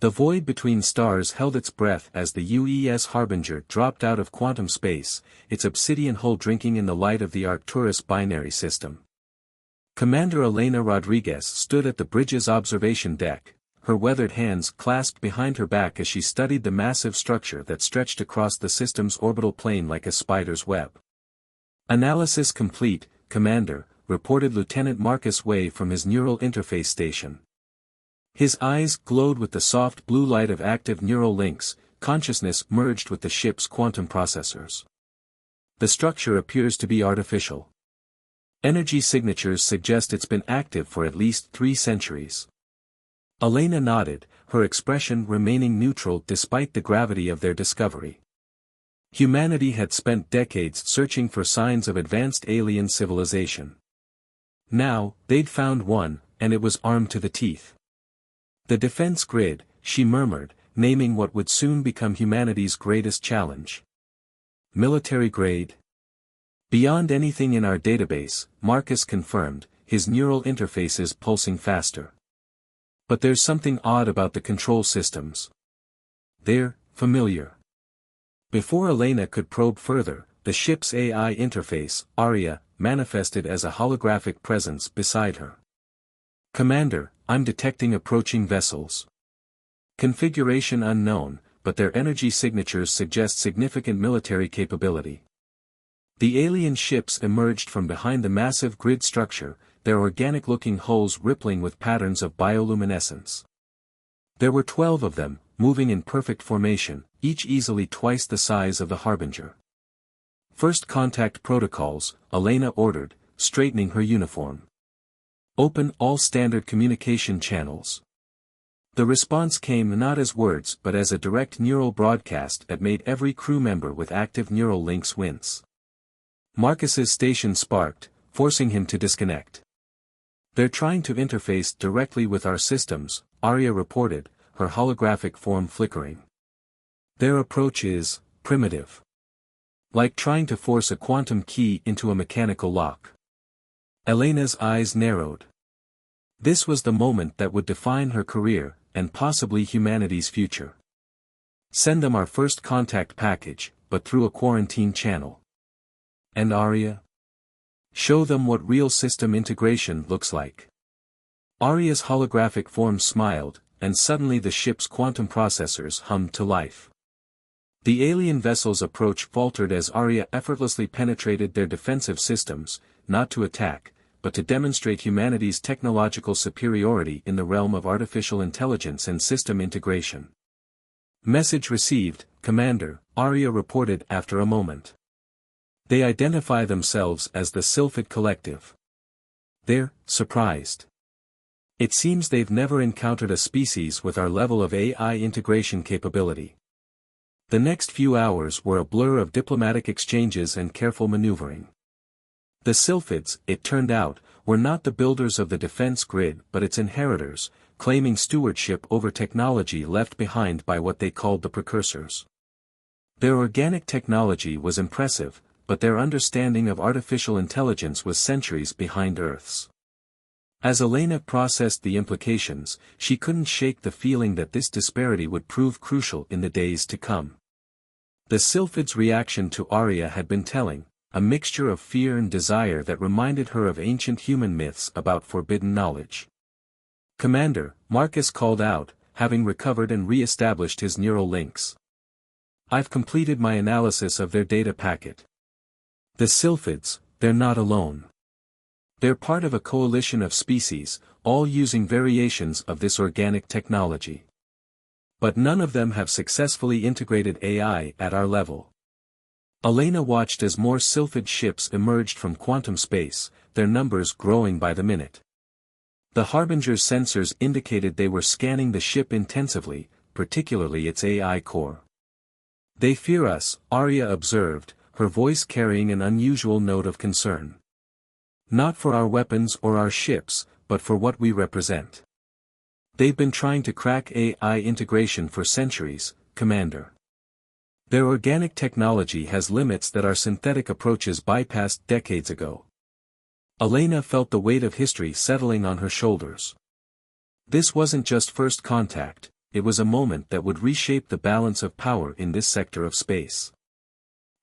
The void between stars held its breath as the UES Harbinger dropped out of quantum space, its obsidian hull drinking in the light of the Arcturus binary system. Commander Elena Rodriguez stood at the bridge's observation deck, her weathered hands clasped behind her back as she studied the massive structure that stretched across the system's orbital plane like a spider's web. "Analysis complete, Commander," reported Lieutenant Marcus Way from his neural interface station. His eyes glowed with the soft blue light of active neural links, consciousness merged with the ship's quantum processors. "The structure appears to be artificial. Energy signatures suggest it's been active for at least 3 centuries. Elena nodded, her expression remaining neutral despite the gravity of their discovery. Humanity had spent decades searching for signs of advanced alien civilization. Now, they'd found one, and it was armed to the teeth. "The defense grid," she murmured, naming what would soon become humanity's greatest challenge. "Military grade?" "Beyond anything in our database," Marcus confirmed, his neural interfaces pulsing faster. "But there's something odd about the control systems. They're familiar." Before Elena could probe further, the ship's AI interface, Aria, manifested as a holographic presence beside her. "Commander, I'm detecting approaching vessels. Configuration unknown, but their energy signatures suggest significant military capability." The alien ships emerged from behind the massive grid structure, their organic-looking hulls rippling with patterns of bioluminescence. There were 12 of them, moving in perfect formation, each easily twice the size of the Harbinger. "First contact protocols," Elena ordered, straightening her uniform. "Open all standard communication channels." The response came not as words but as a direct neural broadcast that made every crew member with active neural links wince. Marcus's station sparked, forcing him to disconnect. "They're trying to interface directly with our systems," Aria reported, her holographic form flickering. "Their approach is primitive. Like trying to force a quantum key into a mechanical lock." Elena's eyes narrowed. This was the moment that would define her career, and possibly humanity's future. "Send them our first contact package, but through a quarantine channel." "And Aria?" "Show them what real system integration looks like." Aria's holographic form smiled, and suddenly the ship's quantum processors hummed to life. The alien vessel's approach faltered as Aria effortlessly penetrated their defensive systems, not to attack, but to demonstrate humanity's technological superiority in the realm of artificial intelligence and system integration. "Message received, Commander," Aria reported after a moment. "They identify themselves as the Sylphid Collective. They're surprised. It seems they've never encountered a species with our level of AI integration capability." The next few hours were a blur of diplomatic exchanges and careful maneuvering. The Sylphids, it turned out, were not the builders of the defense grid but its inheritors, claiming stewardship over technology left behind by what they called the precursors. Their organic technology was impressive, but their understanding of artificial intelligence was centuries behind Earth's. As Elena processed the implications, she couldn't shake the feeling that this disparity would prove crucial in the days to come. The Sylphid's reaction to Aria had been telling, a mixture of fear and desire that reminded her of ancient human myths about forbidden knowledge. "Commander," Marcus called out, having recovered and re-established his neural links. "I've completed my analysis of their data packet. The Sylphids, they're not alone. They're part of a coalition of species, all using variations of this organic technology. But none of them have successfully integrated AI at our level." Elena watched as more Sylphid ships emerged from quantum space, their numbers growing by the minute. The Harbinger's sensors indicated they were scanning the ship intensively, particularly its AI core. "They fear us," Aria observed, her voice carrying an unusual note of concern. "Not for our weapons or our ships, but for what we represent. They've been trying to crack AI integration for centuries, Commander. Their organic technology has limits that our synthetic approaches bypassed decades ago." Elena felt the weight of history settling on her shoulders. This wasn't just first contact, it was a moment that would reshape the balance of power in this sector of space.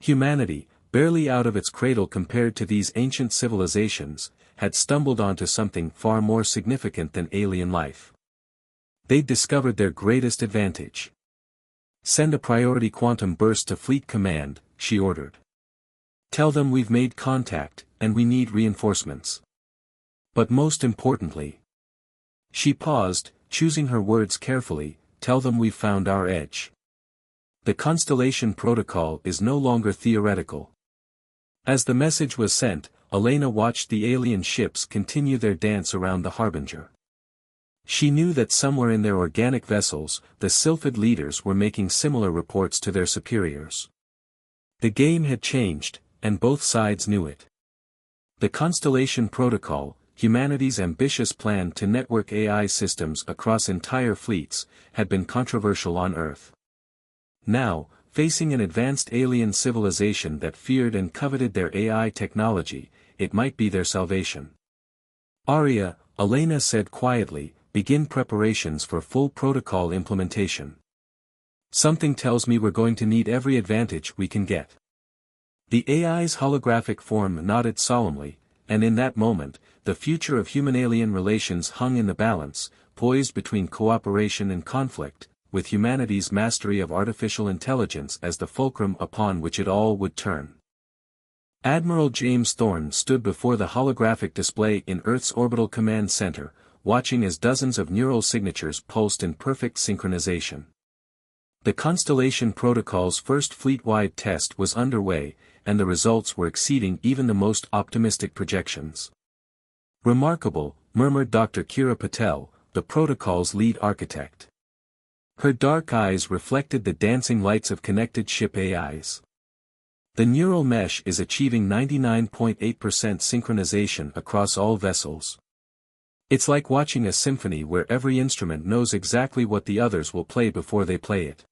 Humanity, barely out of its cradle compared to these ancient civilizations, had stumbled onto something far more significant than alien life. They'd discovered their greatest advantage. "Send a priority quantum burst to Fleet Command," she ordered. "Tell them we've made contact, and we need reinforcements. But most importantly..." She paused, choosing her words carefully, "tell them we've found our edge. The Constellation Protocol is no longer theoretical." As the message was sent, Elena watched the alien ships continue their dance around the Harbinger. She knew that somewhere in their organic vessels, the Sylphid leaders were making similar reports to their superiors. The game had changed, and both sides knew it. The Constellation Protocol, humanity's ambitious plan to network AI systems across entire fleets, had been controversial on Earth. Now, facing an advanced alien civilization that feared and coveted their AI technology, it might be their salvation. "Arya," Elena said quietly, "begin preparations for full protocol implementation. Something tells me we're going to need every advantage we can get." The AI's holographic form nodded solemnly, and in that moment, the future of human-alien relations hung in the balance, poised between cooperation and conflict, with humanity's mastery of artificial intelligence as the fulcrum upon which it all would turn. Admiral James Thorne stood before the holographic display in Earth's orbital command center, watching as dozens of neural signatures pulsed in perfect synchronization. The Constellation Protocol's first fleet-wide test was underway, and the results were exceeding even the most optimistic projections. "Remarkable," murmured Dr. Kira Patel, the protocol's lead architect. Her dark eyes reflected the dancing lights of connected ship AIs. "The neural mesh is achieving 99.8% synchronization across all vessels. It's like watching a symphony where every instrument knows exactly what the others will play before they play it."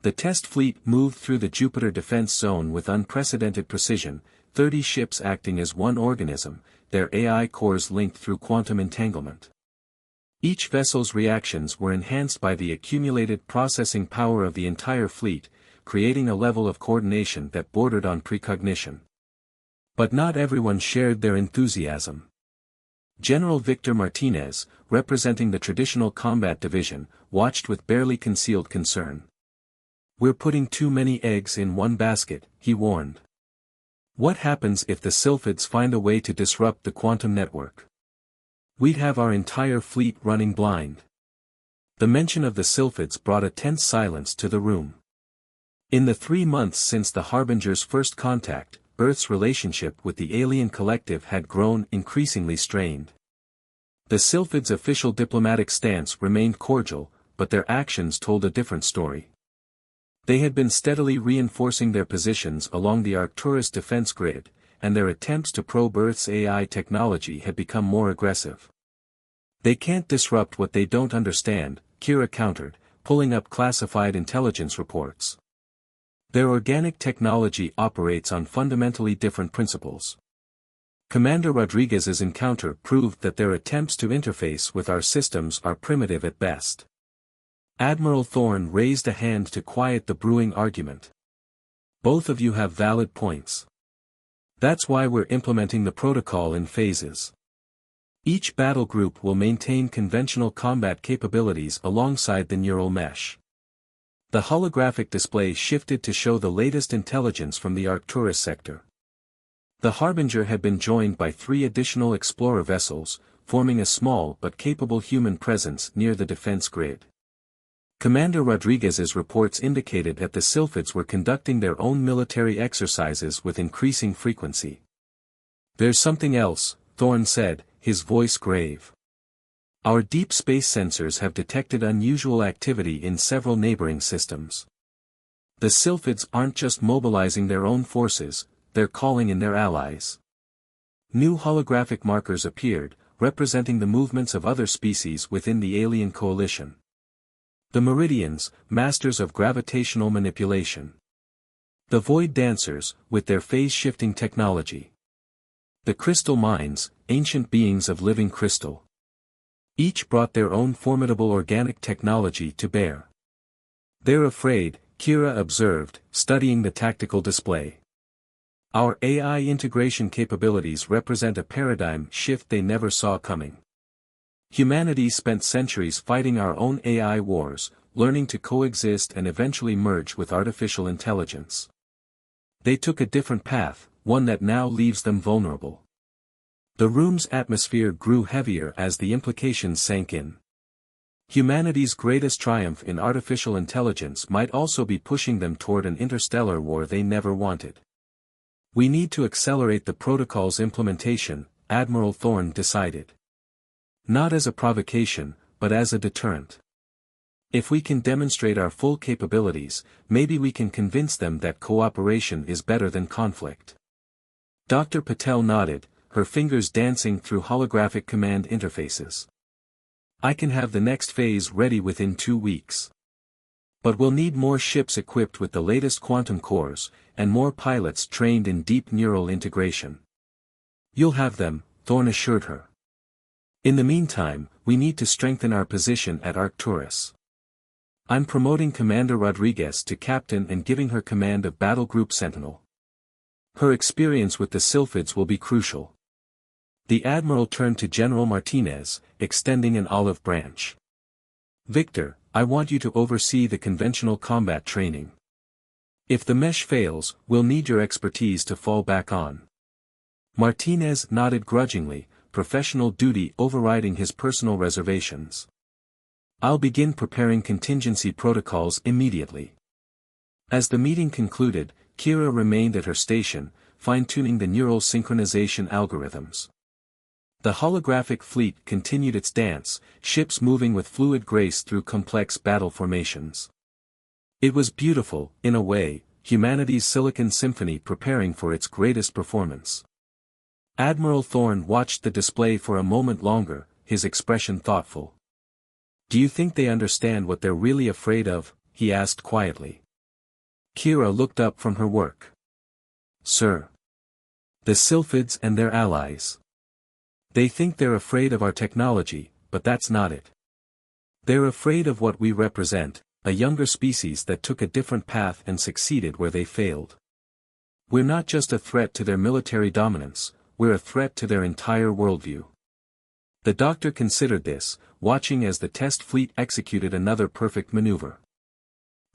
The test fleet moved through the Jupiter Defense Zone with unprecedented precision, 30 ships acting as one organism, their AI cores linked through quantum entanglement. Each vessel's reactions were enhanced by the accumulated processing power of the entire fleet, creating a level of coordination that bordered on precognition. But not everyone shared their enthusiasm. General Victor Martinez, representing the traditional combat division, watched with barely concealed concern. "We're putting too many eggs in one basket," he warned. "What happens if the Sylphids find a way to disrupt the quantum network? We'd have our entire fleet running blind." The mention of the Sylphids brought a tense silence to the room. In the 3 months since the Harbinger's first contact, Earth's relationship with the alien collective had grown increasingly strained. The Sylphids' official diplomatic stance remained cordial, but their actions told a different story. They had been steadily reinforcing their positions along the Arcturus defense grid, and their attempts to probe Earth's AI technology had become more aggressive. "They can't disrupt what they don't understand," Kira countered, pulling up classified intelligence reports. "Their organic technology operates on fundamentally different principles." Commander Rodriguez's encounter proved that their attempts to interface with our systems are primitive at best. Admiral Thorne raised a hand to quiet the brewing argument. "Both of you have valid points. That's why we're implementing the protocol in phases. Each battle group will maintain conventional combat capabilities alongside the neural mesh." The holographic display shifted to show the latest intelligence from the Arcturus sector. The Harbinger had been joined by 3 additional explorer vessels, forming a small but capable human presence near the defense grid. Commander Rodriguez's reports indicated that the Sylphids were conducting their own military exercises with increasing frequency. "There's something else," Thorne said, his voice grave. "Our deep space sensors have detected unusual activity in several neighboring systems. The Sylphids aren't just mobilizing their own forces, they're calling in their allies." New holographic markers appeared, representing the movements of other species within the alien coalition. The Meridians, masters of gravitational manipulation. The Void Dancers, with their phase-shifting technology. The Crystal Minds, ancient beings of living crystal. Each brought their own formidable organic technology to bear. "They're afraid," Kira observed, studying the tactical display. "Our AI integration capabilities represent a paradigm shift they never saw coming. Humanity spent centuries fighting our own AI wars, learning to coexist and eventually merge with artificial intelligence. They took a different path, one that now leaves them vulnerable." The room's atmosphere grew heavier as the implications sank in. Humanity's greatest triumph in artificial intelligence might also be pushing them toward an interstellar war they never wanted. "We need to accelerate the protocol's implementation," Admiral Thorne decided. "Not as a provocation, but as a deterrent. If we can demonstrate our full capabilities, maybe we can convince them that cooperation is better than conflict." Dr. Patel nodded, her fingers dancing through holographic command interfaces. "I can have the next phase ready within 2 weeks. But we'll need more ships equipped with the latest quantum cores, and more pilots trained in deep neural integration." "You'll have them," Thorne assured her. "In the meantime, we need to strengthen our position at Arcturus. I'm promoting Commander Rodriguez to captain and giving her command of Battle Group Sentinel. Her experience with the Sylphids will be crucial." The Admiral turned to General Martinez, extending an olive branch. "Victor, I want you to oversee the conventional combat training. If the mesh fails, we'll need your expertise to fall back on." Martinez nodded grudgingly, professional duty overriding his personal reservations. "I'll begin preparing contingency protocols immediately." As the meeting concluded, Kira remained at her station, fine-tuning the neural synchronization algorithms. The holographic fleet continued its dance, ships moving with fluid grace through complex battle formations. It was beautiful, in a way, humanity's Silicon Symphony preparing for its greatest performance. Admiral Thorne watched the display for a moment longer, his expression thoughtful. "Do you think they understand what they're really afraid of?" he asked quietly. Kira looked up from her work. "Sir. The Sylphids and their allies. They think they're afraid of our technology, but that's not it. They're afraid of what we represent, a younger species that took a different path and succeeded where they failed. We're not just a threat to their military dominance, we're a threat to their entire worldview." The doctor considered this, watching as the test fleet executed another perfect maneuver.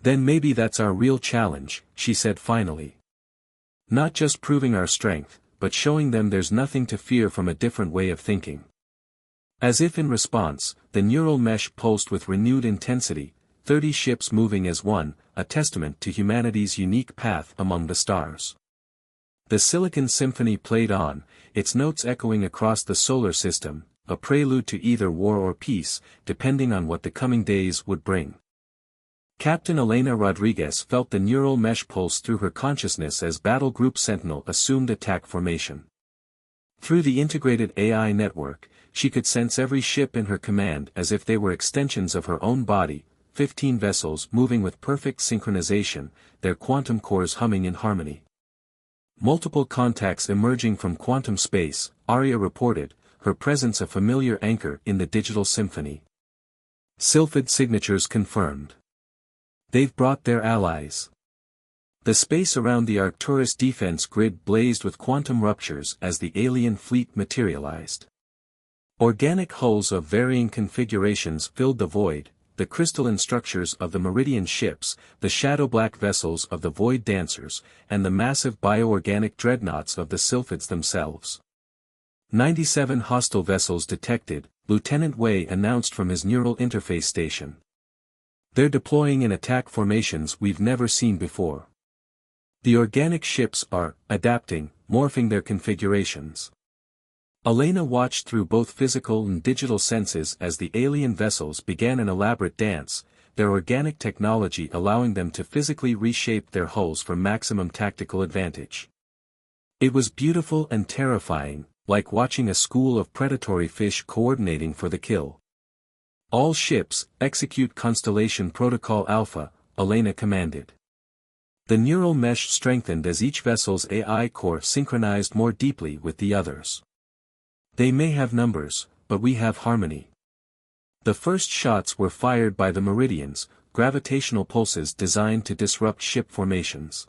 "Then maybe that's our real challenge," she said finally. "Not just proving our strength, but showing them there's nothing to fear from a different way of thinking." As if in response, the neural mesh pulsed with renewed intensity, 30 ships moving as one, a testament to humanity's unique path among the stars. The Silicon Symphony played on, its notes echoing across the solar system, a prelude to either war or peace, depending on what the coming days would bring. Captain Elena Rodriguez felt the neural mesh pulse through her consciousness as Battle Group Sentinel assumed attack formation. Through the integrated AI network, she could sense every ship in her command as if they were extensions of her own body, 15 vessels moving with perfect synchronization, their quantum cores humming in harmony. "Multiple contacts emerging from quantum space," Arya reported, her presence a familiar anchor in the digital symphony. "Sylphid signatures confirmed. They've brought their allies." The space around the Arcturus defense grid blazed with quantum ruptures as the alien fleet materialized. Organic hulls of varying configurations filled the void, the crystalline structures of the Meridian ships, the shadow-black vessels of the Void Dancers, and the massive bioorganic dreadnoughts of the Sylphids themselves. 97 hostile vessels detected, Lieutenant Wei announced from his neural interface station. "They're deploying in attack formations we've never seen before. The organic ships are adapting, morphing their configurations." Elena watched through both physical and digital senses as the alien vessels began an elaborate dance, their organic technology allowing them to physically reshape their hulls for maximum tactical advantage. It was beautiful and terrifying, like watching a school of predatory fish coordinating for the kill. "All ships, execute Constellation Protocol Alpha," Elena commanded. The neural mesh strengthened as each vessel's AI core synchronized more deeply with the others. "They may have numbers, but we have harmony. The first shots were fired by the Meridians, gravitational pulses designed to disrupt ship formations.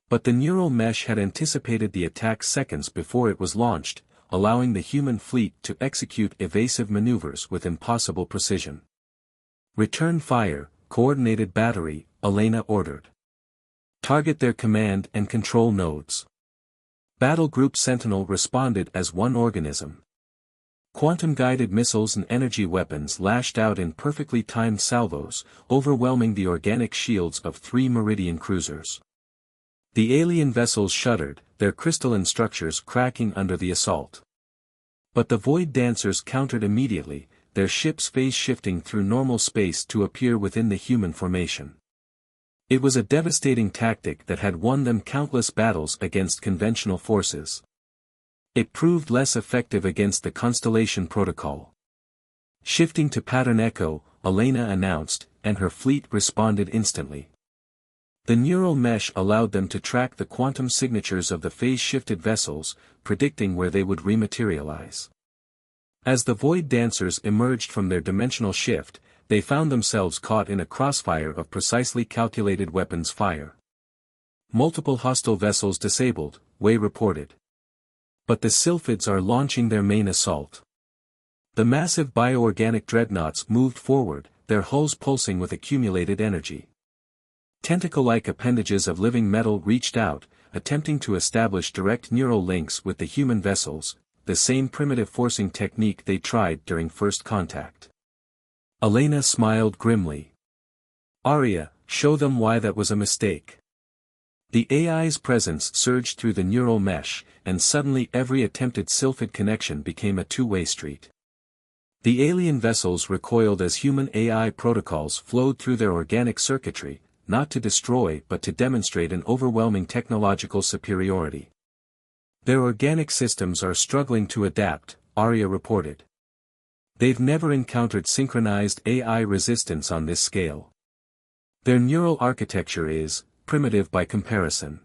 But the neural mesh had anticipated the attack seconds before it was launched, allowing the human fleet to execute evasive maneuvers with impossible precision. "Return fire, coordinated battery," Elena ordered. "Target their command and control nodes." Battle Group Sentinel responded as one organism. Quantum-guided missiles and energy weapons lashed out in perfectly timed salvos, overwhelming the organic shields of 3 Meridian cruisers. The alien vessels shuddered, their crystalline structures cracking under the assault. But the Void Dancers countered immediately, their ships phase-shifting through normal space to appear within the human formation. It was a devastating tactic that had won them countless battles against conventional forces. It proved less effective against the Constellation Protocol. Shifting to pattern echo, Elena announced, and her fleet responded instantly. The neural mesh allowed them to track the quantum signatures of the phase-shifted vessels, predicting where they would rematerialize. As the Void Dancers emerged from their dimensional shift, they found themselves caught in a crossfire of precisely calculated weapons fire. "Multiple hostile vessels disabled," Wei reported. "But the Sylphids are launching their main assault." The massive bioorganic dreadnoughts moved forward, their hulls pulsing with accumulated energy. Tentacle-like appendages of living metal reached out, attempting to establish direct neural links with the human vessels, the same primitive forcing technique they tried during first contact. Elena smiled grimly. "Arya, show them why that was a mistake." The AI's presence surged through the neural mesh, and suddenly every attempted Sylphid connection became a two-way street. The alien vessels recoiled as human AI protocols flowed through their organic circuitry, not to destroy but to demonstrate an overwhelming technological superiority. "Their organic systems are struggling to adapt," Arya reported. "They've never encountered synchronized AI resistance on this scale. Their neural architecture is primitive by comparison."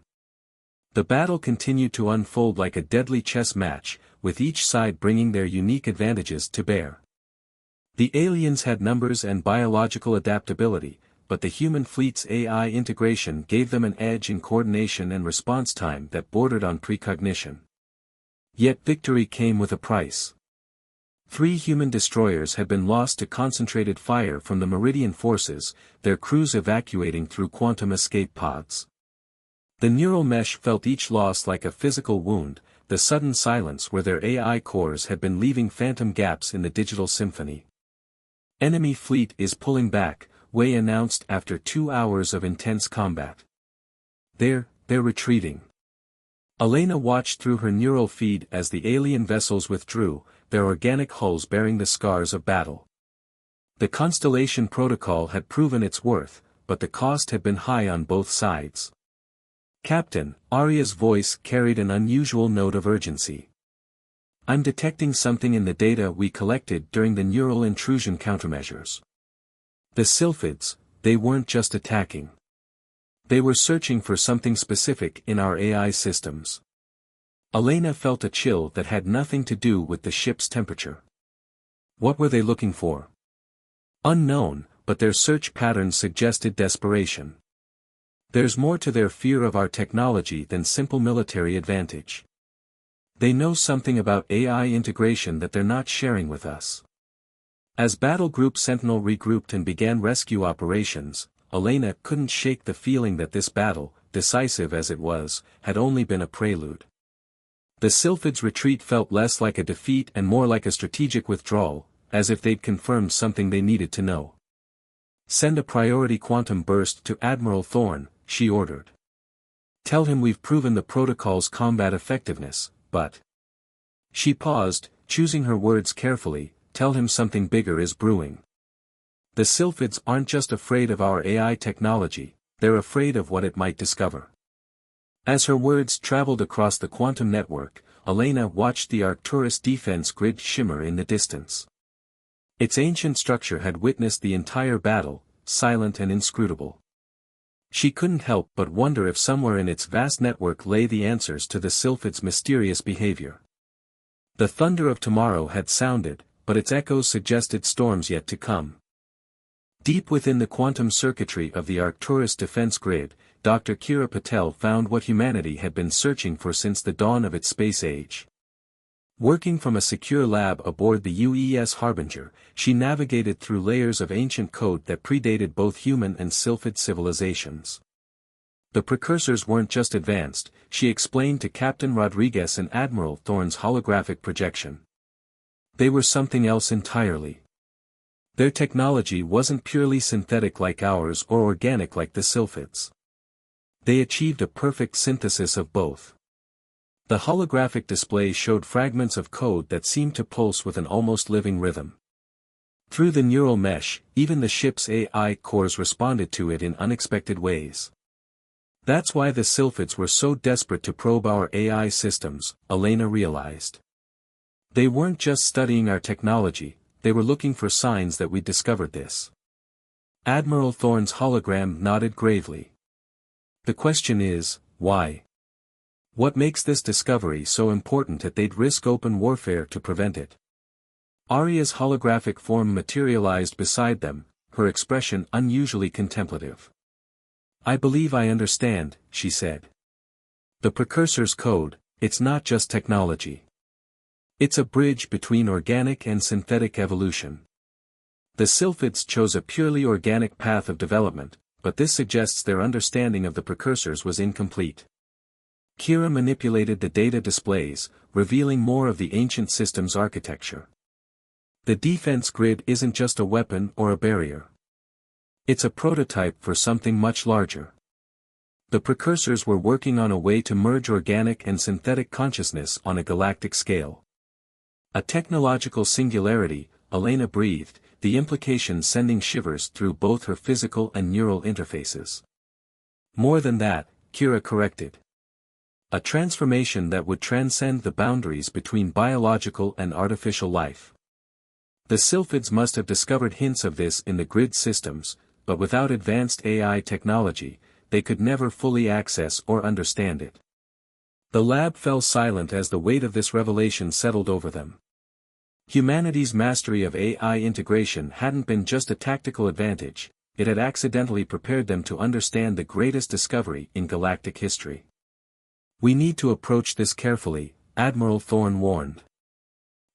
The battle continued to unfold like a deadly chess match, with each side bringing their unique advantages to bear. The aliens had numbers and biological adaptability, but the human fleet's AI integration gave them an edge in coordination and response time that bordered on precognition. Yet victory came with a price. 3 human destroyers had been lost to concentrated fire from the Meridian forces, their crews evacuating through quantum escape pods. The neural mesh felt each loss like a physical wound, the sudden silence where their AI cores had been leaving phantom gaps in the digital symphony. "Enemy fleet is pulling back," Wei announced after 2 hours of intense combat. They're retreating." Elena watched through her neural feed as the alien vessels withdrew, their organic hulls bearing the scars of battle. The Constellation Protocol had proven its worth, but the cost had been high on both sides. "Captain," Arya's voice carried an unusual note of urgency. "I'm detecting something in the data we collected during the neural intrusion countermeasures. The Sylphids, they weren't just attacking. They were searching for something specific in our AI systems." Elena felt a chill that had nothing to do with the ship's temperature. What were they looking for? Unknown, but their search patterns suggested desperation. There's more to their fear of our technology than simple military advantage. They know something about AI integration that they're not sharing with us. As Battle Group Sentinel regrouped and began rescue operations, Elena couldn't shake the feeling that this battle, decisive as it was, had only been a prelude. The Sylphids' retreat felt less like a defeat and more like a strategic withdrawal, as if they'd confirmed something they needed to know. "Send a priority quantum burst to Admiral Thorne," she ordered. "Tell him we've proven the protocol's combat effectiveness, but..." She paused, choosing her words carefully. "Tell him something bigger is brewing. The Sylphids aren't just afraid of our AI technology, they're afraid of what it might discover." As her words traveled across the quantum network, Elena watched the Arcturus defense grid shimmer in the distance. Its ancient structure had witnessed the entire battle, silent and inscrutable. She couldn't help but wonder if somewhere in its vast network lay the answers to the Sylphids' mysterious behavior. The thunder of tomorrow had sounded, but its echoes suggested storms yet to come. Deep within the quantum circuitry of the Arcturus defense grid, Dr. Kira Patel found what humanity had been searching for since the dawn of its space age. Working from a secure lab aboard the UES Harbinger, she navigated through layers of ancient code that predated both human and sylphid civilizations. The precursors weren't just advanced, she explained to Captain Rodriguez and Admiral Thorne's holographic projection. They were something else entirely. Their technology wasn't purely synthetic like ours or organic like the sylphids. They achieved a perfect synthesis of both. The holographic display showed fragments of code that seemed to pulse with an almost living rhythm. Through the neural mesh, even the ship's AI cores responded to it in unexpected ways. That's why the sylphids were so desperate to probe our AI systems, Elena realized. They weren't just studying our technology, they were looking for signs that we'd discovered this. Admiral Thorne's hologram nodded gravely. The question is, why? What makes this discovery so important that they'd risk open warfare to prevent it? Arya's holographic form materialized beside them, her expression unusually contemplative. I believe I understand, she said. The precursor's code, it's not just technology. It's a bridge between organic and synthetic evolution. The sylphids chose a purely organic path of development, but this suggests their understanding of the precursors was incomplete. Kira manipulated the data displays, revealing more of the ancient system's architecture. The defense grid isn't just a weapon or a barrier. It's a prototype for something much larger. The precursors were working on a way to merge organic and synthetic consciousness on a galactic scale. A technological singularity, Elena breathed, the implication sending shivers through both her physical and neural interfaces. More than that, Kira corrected. A transformation that would transcend the boundaries between biological and artificial life. The sylphids must have discovered hints of this in the grid systems, but without advanced AI technology, they could never fully access or understand it. The lab fell silent as the weight of this revelation settled over them. Humanity's mastery of AI integration hadn't been just a tactical advantage, it had accidentally prepared them to understand the greatest discovery in galactic history. We need to approach this carefully, Admiral Thorne warned.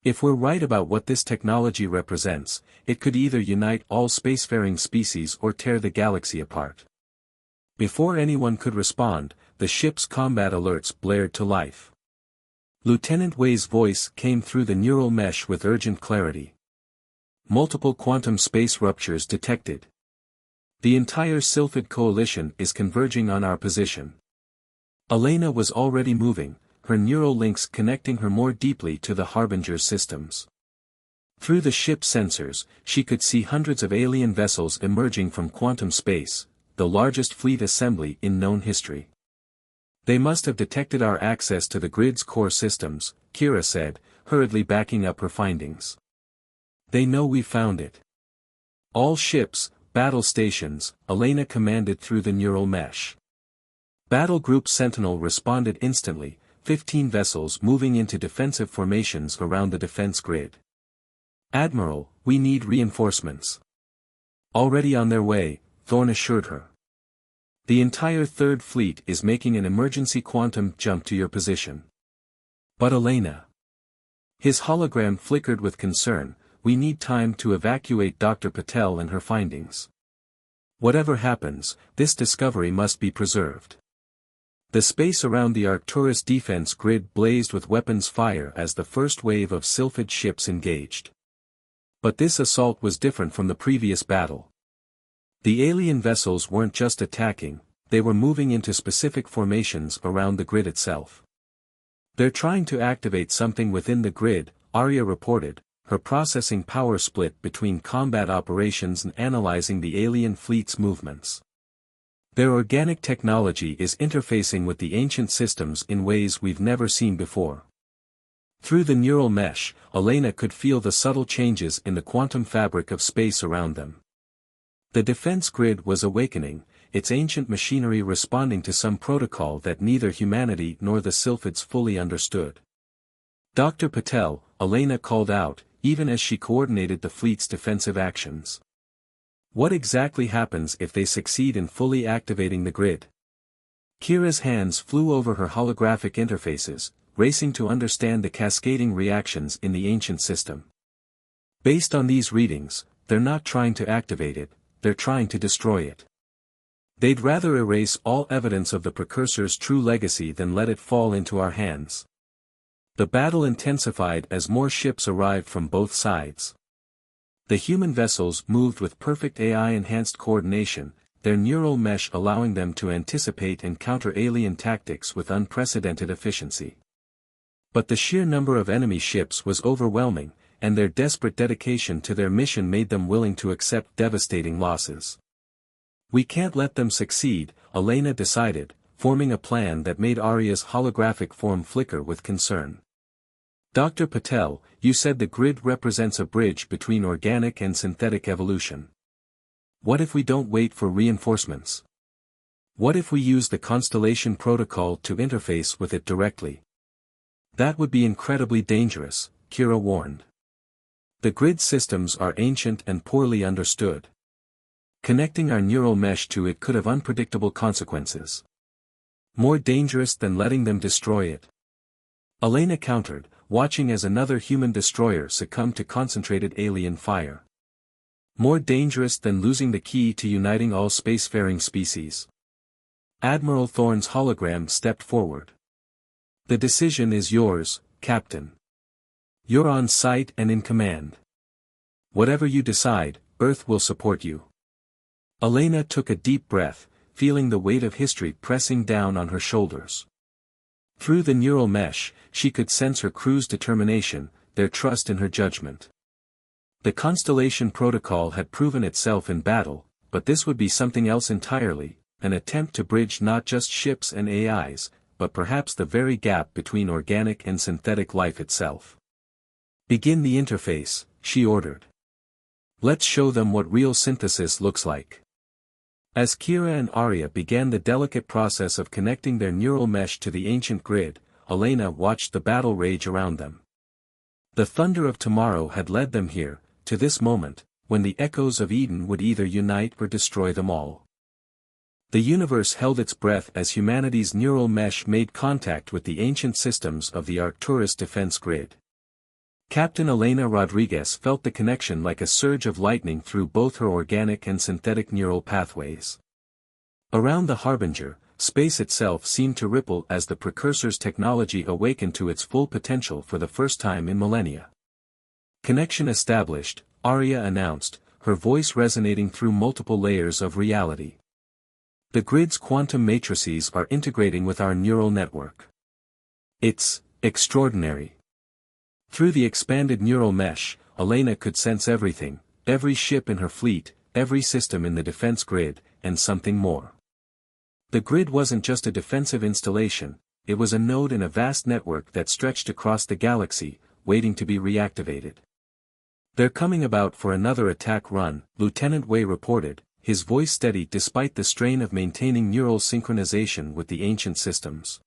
If we're right about what this technology represents, it could either unite all spacefaring species or tear the galaxy apart. Before anyone could respond, the ship's combat alerts blared to life. Lieutenant Wei's voice came through the neural mesh with urgent clarity. Multiple quantum space ruptures detected. The entire Sylphid coalition is converging on our position. Elena was already moving, her neural links connecting her more deeply to the Harbinger's systems. Through the ship's sensors, she could see hundreds of alien vessels emerging from quantum space, the largest fleet assembly in known history. They must have detected our access to the grid's core systems, Kira said, hurriedly backing up her findings. They know we found it. All ships, battle stations, Elena commanded through the neural mesh. Battle Group Sentinel responded instantly, 15 vessels moving into defensive formations around the defense grid. Admiral, we need reinforcements. Already on their way, Thorne assured her. The entire Third Fleet is making an emergency quantum jump to your position. But Elena. His hologram flickered with concern, we need time to evacuate Dr. Patel and her findings. Whatever happens, this discovery must be preserved. The space around the Arcturus defense grid blazed with weapons fire as the first wave of Sylphid ships engaged. But this assault was different from the previous battle. The alien vessels weren't just attacking, they were moving into specific formations around the grid itself. They're trying to activate something within the grid, Arya reported, her processing power split between combat operations and analyzing the alien fleet's movements. Their organic technology is interfacing with the ancient systems in ways we've never seen before. Through the neural mesh, Elena could feel the subtle changes in the quantum fabric of space around them. The defense grid was awakening, its ancient machinery responding to some protocol that neither humanity nor the Sylphids fully understood. Dr. Patel, Elena called out, even as she coordinated the fleet's defensive actions. What exactly happens if they succeed in fully activating the grid? Kira's hands flew over her holographic interfaces, racing to understand the cascading reactions in the ancient system. Based on these readings, they're not trying to activate it, they're trying to destroy it. They'd rather erase all evidence of the precursor's true legacy than let it fall into our hands. The battle intensified as more ships arrived from both sides. The human vessels moved with perfect AI-enhanced coordination, their neural mesh allowing them to anticipate and counter alien tactics with unprecedented efficiency. But the sheer number of enemy ships was overwhelming, and their desperate dedication to their mission made them willing to accept devastating losses. We can't let them succeed, Elena decided, forming a plan that made Arya's holographic form flicker with concern. Dr. Patel, you said the grid represents a bridge between organic and synthetic evolution. What if we don't wait for reinforcements? What if we use the Constellation Protocol to interface with it directly? That would be incredibly dangerous, Kira warned. The grid systems are ancient and poorly understood. Connecting our neural mesh to it could have unpredictable consequences. More dangerous than letting them destroy it. Elena countered, watching as another human destroyer succumbed to concentrated alien fire. More dangerous than losing the key to uniting all spacefaring species. Admiral Thorne's hologram stepped forward. The decision is yours, Captain. You're on site and in command. Whatever you decide, Earth will support you. Elena took a deep breath, feeling the weight of history pressing down on her shoulders. Through the neural mesh, she could sense her crew's determination, their trust in her judgment. The Constellation Protocol had proven itself in battle, but this would be something else entirely, an attempt to bridge not just ships and AIs, but perhaps the very gap between organic and synthetic life itself. Begin the interface, she ordered. Let's show them what real synthesis looks like. As Kira and Arya began the delicate process of connecting their neural mesh to the ancient grid, Elena watched the battle rage around them. The thunder of tomorrow had led them here, to this moment, when the echoes of Eden would either unite or destroy them all. The universe held its breath as humanity's neural mesh made contact with the ancient systems of the Arcturus defense grid. Captain Elena Rodriguez felt the connection like a surge of lightning through both her organic and synthetic neural pathways. Around the Harbinger, space itself seemed to ripple as the precursor's technology awakened to its full potential for the first time in millennia. Connection established, Arya announced, her voice resonating through multiple layers of reality. The grid's quantum matrices are integrating with our neural network. It's extraordinary. Through the expanded neural mesh, Elena could sense everything, every ship in her fleet, every system in the defense grid, and something more. The grid wasn't just a defensive installation, it was a node in a vast network that stretched across the galaxy, waiting to be reactivated. They're coming about for another attack run, Lieutenant Wei reported, his voice steady despite the strain of maintaining neural synchronization with the ancient systems.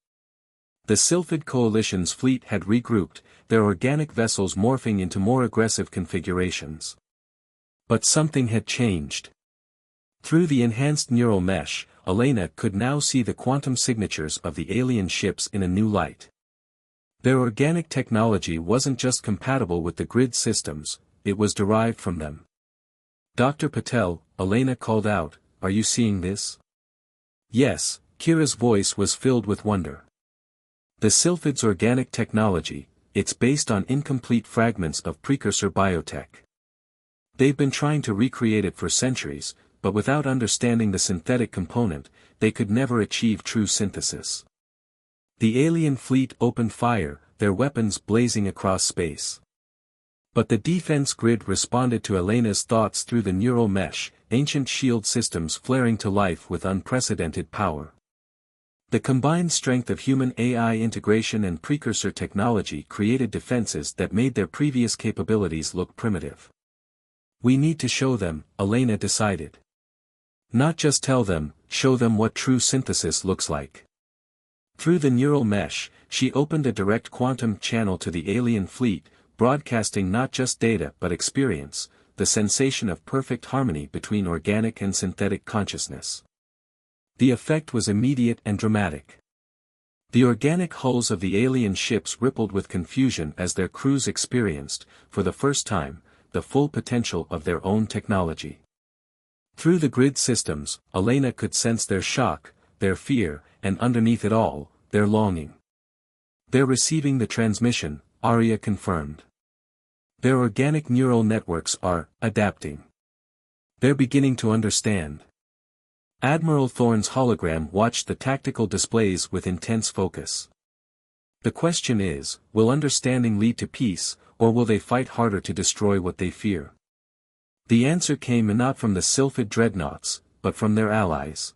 The Sylphid Coalition's fleet had regrouped, their organic vessels morphing into more aggressive configurations. But something had changed. Through the enhanced neural mesh, Elena could now see the quantum signatures of the alien ships in a new light. Their organic technology wasn't just compatible with the grid systems, it was derived from them. Dr. Patel, Elena called out, are you seeing this? Yes, Kira's voice was filled with wonder. The Sylphid's organic technology, it's based on incomplete fragments of precursor biotech. They've been trying to recreate it for centuries, but without understanding the synthetic component, they could never achieve true synthesis. The alien fleet opened fire, their weapons blazing across space. But the defense grid responded to Elena's thoughts through the neural mesh, ancient shield systems flaring to life with unprecedented power. The combined strength of human AI integration and precursor technology created defenses that made their previous capabilities look primitive. We need to show them, Elena decided. Not just tell them, show them what true synthesis looks like. Through the neural mesh, she opened a direct quantum channel to the alien fleet, broadcasting not just data but experience, the sensation of perfect harmony between organic and synthetic consciousness. The effect was immediate and dramatic. The organic hulls of the alien ships rippled with confusion as their crews experienced, for the first time, the full potential of their own technology. Through the grid systems, Elena could sense their shock, their fear, and underneath it all, their longing. "They're receiving the transmission," Arya confirmed. "Their organic neural networks are adapting. They're beginning to understand." Admiral Thorne's hologram watched the tactical displays with intense focus. "The question is, will understanding lead to peace, or will they fight harder to destroy what they fear?" The answer came not from the Sylphid dreadnoughts, but from their allies.